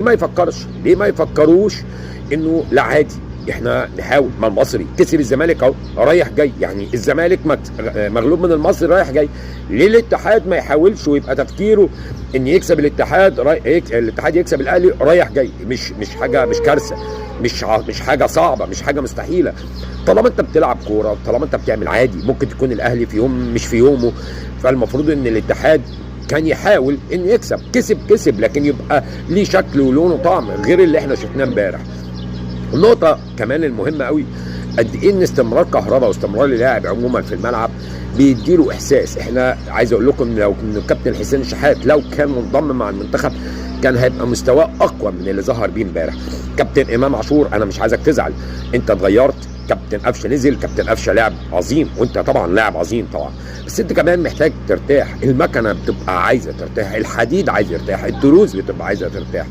ما يفكرش ليه ما يفكروش انه لا عادي احنا نحاول. ما المصري كسب الزمالك اهو رايح جاي، يعني الزمالك مغلوب من المصري رايح جاي، ليه الاتحاد ما يحاولش ويبقى تفكيره ان يكسب الاتحاد الاتحاد يكسب الاهلي رايح جاي؟ مش حاجه، مش كارثه، مش حاجه صعبه، مش حاجه مستحيله. طالما انت بتلعب كوره، طالما انت بتعمل عادي، ممكن تكون الاهلي في يوم مش في يومه، فالمفروض ان الاتحاد كان يحاول ان يكسب. كسب لكن يبقى ليه شكل ولون وطعم غير اللي احنا شفناه امبارح. النقطه كمان المهمه قوي، قد ايه ان استمرار كهربا واستمرار اللاعب عموما في الملعب بيديله احساس. احنا عايز اقول لكم لو الكابتن حسين شحات لو كان منضم مع المنتخب كان هيبقى مستواه اقوى من اللي ظهر بيه امبارح. كابتن امام عاشور انا مش عايزك تزعل، انت اتغيرت، كابتن قفشه نزل، كابتن قفشه لاعب عظيم وانت طبعا لاعب عظيم طبعا، بس انت كمان محتاج ترتاح. المكنه بتبقى عايزه ترتاح، الحديد عايز يرتاح، الدروس بتبقى عايزه ترتاح.